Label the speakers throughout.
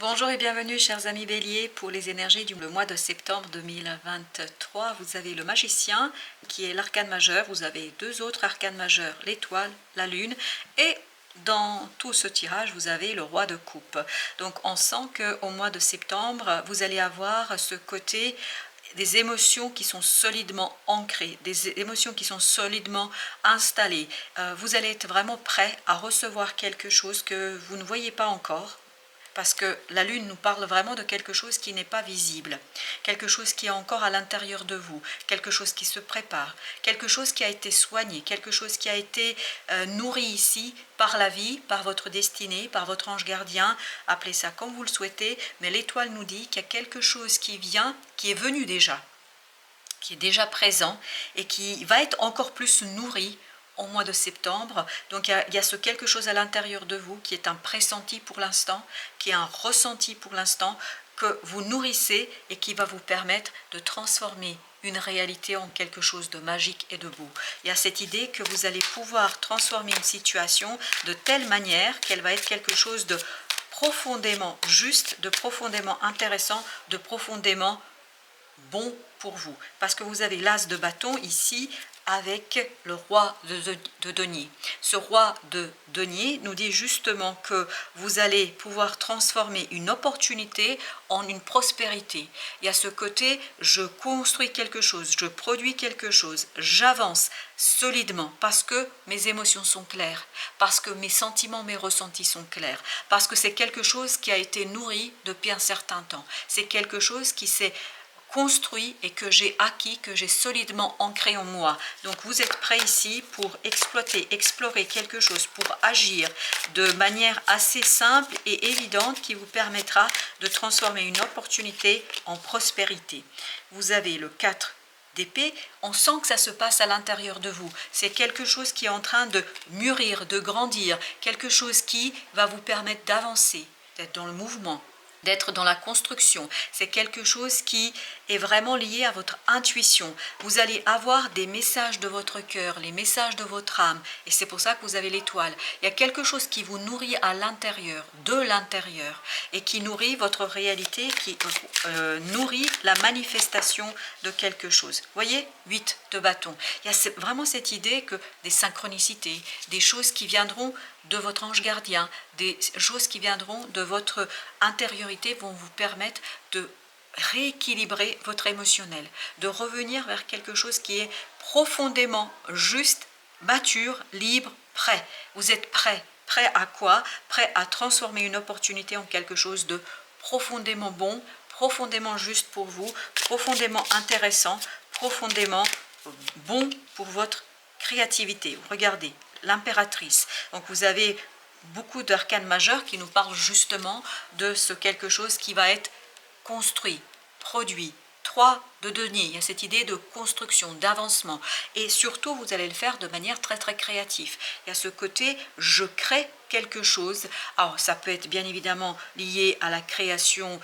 Speaker 1: Bonjour et bienvenue chers amis Bélier pour les énergies du mois de septembre 2023. Vous avez le magicien qui est l'arcane majeur, vous avez deux autres arcanes majeurs, l'étoile, la lune et dans tout ce tirage vous avez le roi de coupe. Donc on sent qu'au mois de septembre vous allez avoir ce côté des émotions qui sont solidement ancrées, des émotions qui sont solidement installées. Vous allez être vraiment prêt à recevoir quelque chose que vous ne voyez pas encore. Parce que la lune nous parle vraiment de quelque chose qui n'est pas visible, quelque chose qui est encore à l'intérieur de vous, quelque chose qui se prépare, quelque chose qui a été soigné, quelque chose qui a été nourri ici par la vie, par votre destinée, par votre ange gardien, appelez ça comme vous le souhaitez, mais l'étoile nous dit qu'il y a quelque chose qui vient, qui est venu déjà, qui est déjà présent et qui va être encore plus nourri au mois de septembre. Donc il y a ce quelque chose à l'intérieur de vous qui est un pressenti pour l'instant, qui est un ressenti pour l'instant, que vous nourrissez et qui va vous permettre de transformer une réalité en quelque chose de magique et de beau. Il y a cette idée que vous allez pouvoir transformer une situation de telle manière qu'elle va être quelque chose de profondément juste, de profondément intéressant, de profondément bon pour vous. Parce que vous avez l'as de bâton ici avec le roi de denier. Ce roi de denier nous dit justement que vous allez pouvoir transformer une opportunité en une prospérité. Il y a ce côté, je construis quelque chose, je produis quelque chose, j'avance solidement parce que mes émotions sont claires, parce que mes sentiments, mes ressentis sont clairs, parce que c'est quelque chose qui a été nourri depuis un certain temps. C'est quelque chose qui s'est construit et que j'ai acquis, que j'ai solidement ancré en moi. Donc vous êtes prêts ici pour exploiter, explorer quelque chose, pour agir de manière assez simple et évidente qui vous permettra de transformer une opportunité en prospérité. Vous avez le 4 d'épée, on sent que ça se passe à l'intérieur de vous. C'est quelque chose qui est en train de mûrir, de grandir, quelque chose qui va vous permettre d'avancer, d'être dans le mouvement, d'être dans la construction. C'est quelque chose qui est vraiment lié à votre intuition. Vous allez avoir des messages de votre cœur, les messages de votre âme, et c'est pour ça que vous avez l'étoile. Il y a quelque chose qui vous nourrit à l'intérieur, de l'intérieur, et qui nourrit votre réalité, qui nourrit la manifestation de quelque chose. Vous voyez, 8 de bâton. Il y a vraiment cette idée que des synchronicités, des choses qui viendront de votre ange gardien, des choses qui viendront de votre intériorité vont vous permettre de rééquilibrer votre émotionnel, de revenir vers quelque chose qui est profondément juste, mature, libre, prêt. Vous êtes prêt. Prêt à quoi? Prêt à transformer une opportunité en quelque chose de profondément bon, profondément juste pour vous, profondément intéressant, profondément bon pour votre créativité. Regardez, l'impératrice. Donc vous avez beaucoup d'arcanes majeurs qui nous parlent justement de ce quelque chose qui va être construit, produit. 3 de denier, il y a cette idée de construction, d'avancement. Et surtout, vous allez le faire de manière très très créative. Il y a ce côté, je crée quelque chose. Alors, ça peut être bien évidemment lié à la création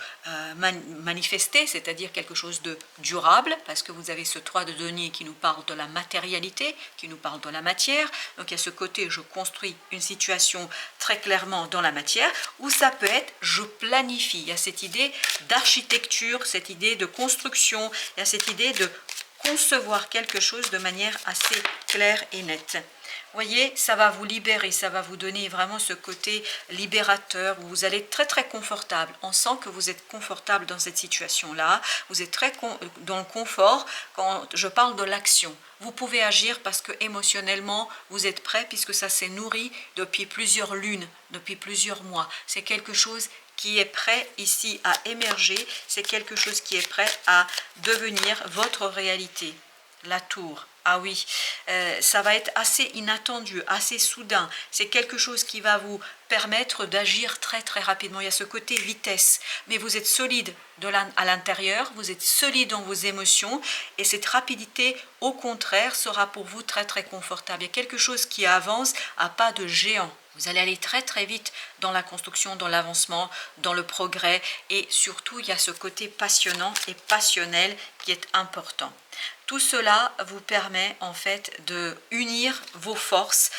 Speaker 1: manifestée, c'est-à-dire quelque chose de durable, parce que vous avez ce 3 de denier qui nous parle de la matérialité, qui nous parle de la matière. Donc, il y a ce côté, je construis une situation très clairement dans la matière, ou ça peut être, je planifie. Il y a cette idée d'architecture, cette idée de construction, il y a cette idée de concevoir quelque chose de manière assez claire et nette. Vous voyez, ça va vous libérer, ça va vous donner vraiment ce côté libérateur où vous allez être très très confortable. On sent que vous êtes confortable dans cette situation-là, vous êtes très dans le confort quand je parle de l'action. Vous pouvez agir parce que émotionnellement, vous êtes prêt puisque ça s'est nourri depuis plusieurs lunes, depuis plusieurs mois. C'est quelque chose qui est prêt ici à émerger, c'est quelque chose qui est prêt à devenir votre réalité. La tour. Ah oui, ça va être assez inattendu, assez soudain. C'est quelque chose qui va vous permettre d'agir très très rapidement. Il y a ce côté vitesse, mais vous êtes solide à l'intérieur, vous êtes solide dans vos émotions et cette rapidité, au contraire, sera pour vous très très confortable. Il y a quelque chose qui avance à pas de géant. Vous allez aller très très vite dans la construction, dans l'avancement, dans le progrès et surtout il y a ce côté passionnant et passionnel qui est important. Tout cela vous permet en fait de unir vos forces,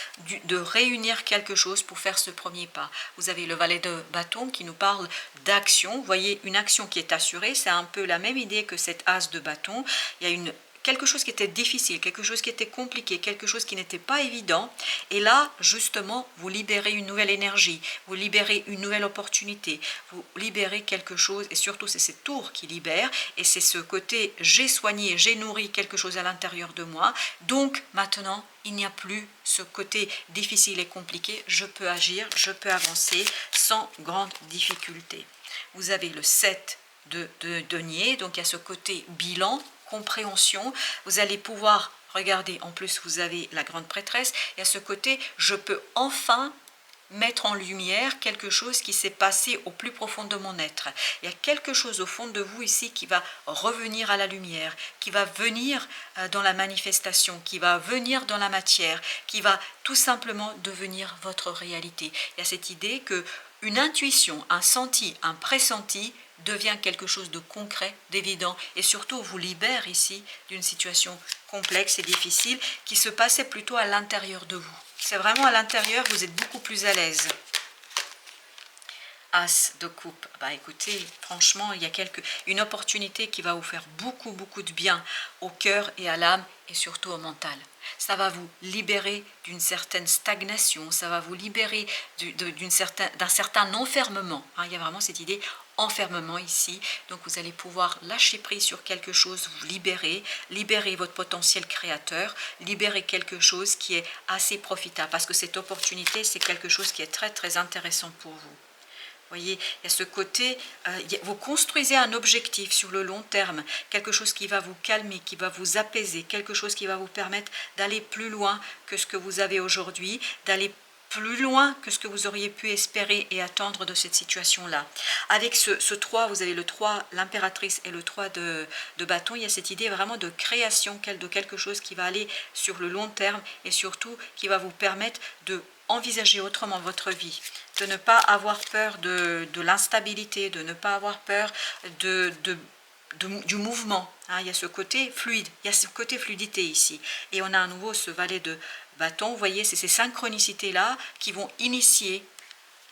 Speaker 1: de réunir quelque chose pour faire ce premier pas. Vous avez le valet de bâton qui nous parle d'action. Vous voyez, une action qui est assurée, c'est un peu la même idée que cet as de bâton. Il y a quelque chose qui était difficile, quelque chose qui était compliqué, quelque chose qui n'était pas évident. Et là, justement, vous libérez une nouvelle énergie, vous libérez une nouvelle opportunité, vous libérez quelque chose, et surtout c'est cette tour qui libère, et c'est ce côté j'ai soigné, j'ai nourri quelque chose à l'intérieur de moi. Donc maintenant, il n'y a plus ce côté difficile et compliqué, je peux agir, je peux avancer sans grande difficulté. Vous avez le 7 de denier, donc il y a ce côté bilan, compréhension, vous allez pouvoir regarder, en plus vous avez la grande prêtresse, et à ce côté, je peux enfin mettre en lumière quelque chose qui s'est passé au plus profond de mon être. Il y a quelque chose au fond de vous ici qui va revenir à la lumière, qui va venir dans la manifestation, qui va venir dans la matière, qui va tout simplement devenir votre réalité. Il y a cette idée que une intuition, un senti, un pressenti devient quelque chose de concret, d'évident, et surtout vous libère ici d'une situation complexe et difficile qui se passait plutôt à l'intérieur de vous. C'est vraiment à l'intérieur, vous êtes beaucoup plus à l'aise. As de coupe, bah écoutez, franchement, il y a une opportunité qui va vous faire beaucoup de bien au cœur et à l'âme et surtout au mental. Ça va vous libérer d'une certaine stagnation, ça va vous libérer d'un certain enfermement. Hein, il y a vraiment cette idée enfermement ici, donc vous allez pouvoir lâcher prise sur quelque chose, vous libérer votre potentiel créateur, libérer quelque chose qui est assez profitable, parce que cette opportunité, c'est quelque chose qui est très intéressant pour vous. Vous voyez, il y a ce côté, vous construisez un objectif sur le long terme, quelque chose qui va vous calmer, qui va vous apaiser, quelque chose qui va vous permettre d'aller plus loin que ce que vous avez aujourd'hui, d'aller plus loin que ce que vous auriez pu espérer et attendre de cette situation-là. Avec ce 3, vous avez le 3, l'impératrice, et le 3 de bâton, il y a cette idée vraiment de création de quelque chose qui va aller sur le long terme et surtout qui va vous permettre de envisager autrement votre vie, de ne pas avoir peur de l'instabilité, de ne pas avoir peur du mouvement. Hein, il y a ce côté fluide, il y a ce côté fluidité ici. Et on a à nouveau ce valet de bâton. Vous voyez, c'est ces synchronicités-là qui vont initier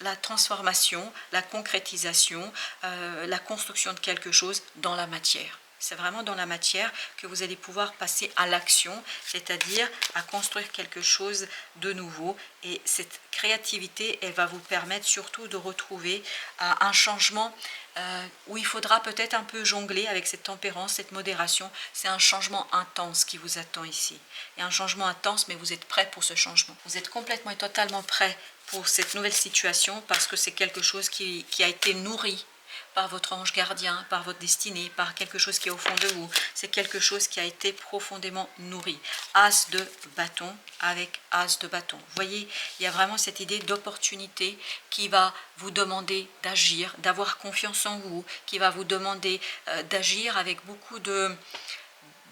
Speaker 1: la transformation, la concrétisation, la construction de quelque chose dans la matière. C'est vraiment dans la matière que vous allez pouvoir passer à l'action, c'est-à-dire à construire quelque chose de nouveau. Et cette créativité, elle va vous permettre surtout de retrouver un changement où il faudra peut-être un peu jongler avec cette tempérance, cette modération. C'est un changement intense qui vous attend ici. Et un changement intense, mais vous êtes prêt pour ce changement. Vous êtes complètement et totalement prêt pour cette nouvelle situation parce que c'est quelque chose qui a été nourri par votre ange gardien, par votre destinée, par quelque chose qui est au fond de vous. C'est quelque chose qui a été profondément nourri. As de bâton avec as de bâton. Vous voyez, il y a vraiment cette idée d'opportunité qui va vous demander d'agir, d'avoir confiance en vous, qui va vous demander d'agir avec beaucoup de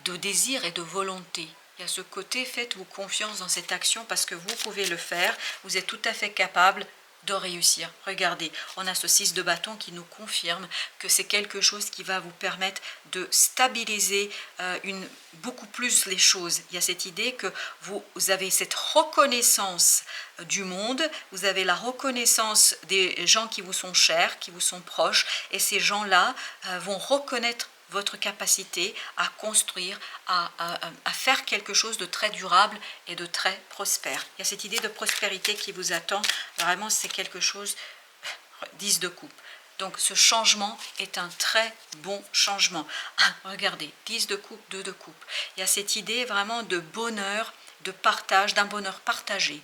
Speaker 1: désir et de volonté. Il y a ce côté, faites-vous confiance dans cette action parce que vous pouvez le faire, vous êtes tout à fait capable de réussir. Regardez, on a ce 6 de bâton qui nous confirme que c'est quelque chose qui va vous permettre de stabiliser beaucoup plus les choses. Il y a cette idée que vous avez cette reconnaissance du monde, vous avez la reconnaissance des gens qui vous sont chers, qui vous sont proches, et ces gens-là vont reconnaître votre capacité à construire, à faire quelque chose de très durable et de très prospère. Il y a cette idée de prospérité qui vous attend. Vraiment, c'est quelque chose, 10 de coupe. Donc, ce changement est un très bon changement. Regardez, 10 de coupe, 2 de coupe. Il y a cette idée vraiment de bonheur, de partage, d'un bonheur partagé,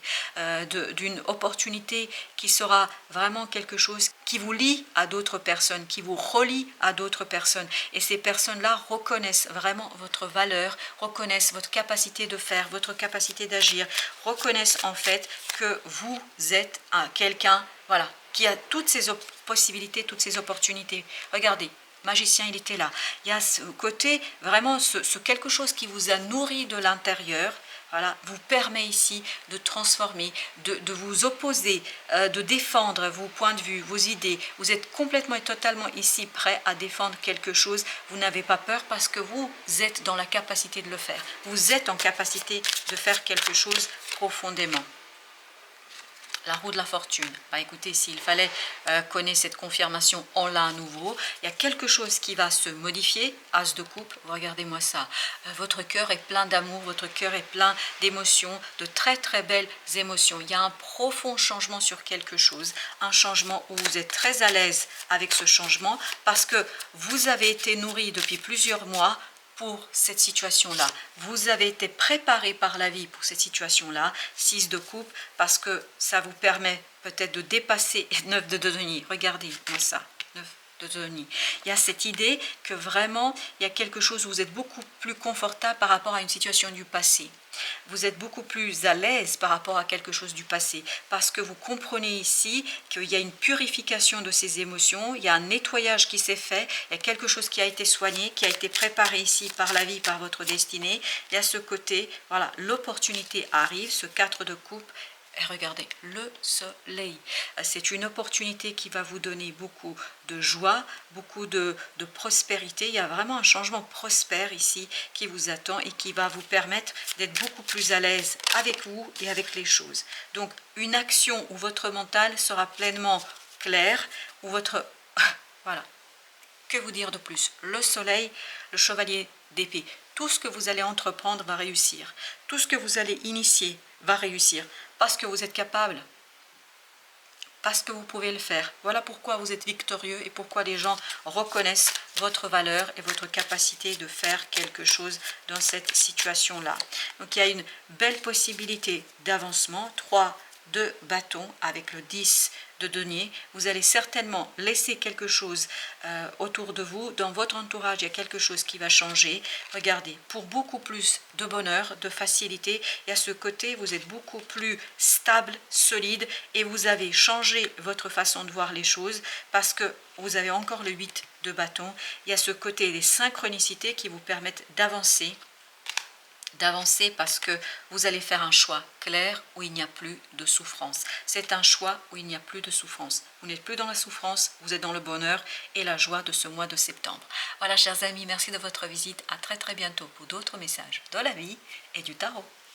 Speaker 1: d'une opportunité qui sera vraiment quelque chose qui vous lie à d'autres personnes, qui vous relie à d'autres personnes. Et ces personnes-là reconnaissent vraiment votre valeur, reconnaissent votre capacité de faire, votre capacité d'agir, reconnaissent en fait que vous êtes quelqu'un, voilà, qui a toutes ces possibilités, toutes ces opportunités. Regardez, magicien, il était là. Il y a ce côté, vraiment, ce quelque chose qui vous a nourri de l'intérieur. voilà, vous permet ici de transformer, de vous opposer, de défendre vos points de vue, vos idées. Vous êtes complètement et totalement ici prêt à défendre quelque chose. Vous n'avez pas peur parce que vous êtes dans la capacité de le faire. Vous êtes en capacité de faire quelque chose profondément. La roue de la fortune. Bah, écoutez, s'il fallait connaître cette confirmation, on l'a à nouveau. Il y a quelque chose qui va se modifier. As de coupe, regardez-moi ça. Votre cœur est plein d'amour, votre cœur est plein d'émotions, de très très belles émotions. Il y a un profond changement sur quelque chose. Un changement où vous êtes très à l'aise avec ce changement parce que vous avez été nourri depuis plusieurs mois pour cette situation-là. Vous avez été préparé par la vie pour cette situation-là, 6 de coupe, parce que ça vous permet peut-être de dépasser 9 de denier. Regardez-moi ça, 9 de denier. Il y a cette idée que vraiment, il y a quelque chose où vous êtes beaucoup plus confortable par rapport à une situation du passé. Vous êtes beaucoup plus à l'aise par rapport à quelque chose du passé parce que vous comprenez ici qu'il y a une purification de ces émotions, il y a un nettoyage qui s'est fait, il y a quelque chose qui a été soigné, qui a été préparé ici par la vie, par votre destinée. Il y a ce côté, voilà, l'opportunité arrive, ce 4 de coupe. Et regardez, le soleil, c'est une opportunité qui va vous donner beaucoup de joie, beaucoup de prospérité. Il y a vraiment un changement prospère ici qui vous attend et qui va vous permettre d'être beaucoup plus à l'aise avec vous et avec les choses. Donc, une action où votre mental sera pleinement clair, où votre... voilà. Que vous dire de plus? Le soleil, le chevalier d'épée. Tout ce que vous allez entreprendre va réussir. Tout ce que vous allez initier va réussir. Parce que vous êtes capable. Parce que vous pouvez le faire. Voilà pourquoi vous êtes victorieux et pourquoi les gens reconnaissent votre valeur et votre capacité de faire quelque chose dans cette situation-là. Donc il y a une belle possibilité d'avancement. 3 de bâton avec le 10 de denier. Vous allez certainement laisser quelque chose autour de vous. Dans votre entourage, il y a quelque chose qui va changer. Regardez, pour beaucoup plus de bonheur, de facilité, et à ce côté, vous êtes beaucoup plus stable, solide, et vous avez changé votre façon de voir les choses parce que vous avez encore le 8 de bâton. Il y a ce côté des synchronicités qui vous permettent d'avancer parce que vous allez faire un choix clair où il n'y a plus de souffrance. C'est un choix où il n'y a plus de souffrance. Vous n'êtes plus dans la souffrance, vous êtes dans le bonheur et la joie de ce mois de septembre. Voilà, chers amis, merci de votre visite. À très très bientôt pour d'autres messages de la vie et du tarot.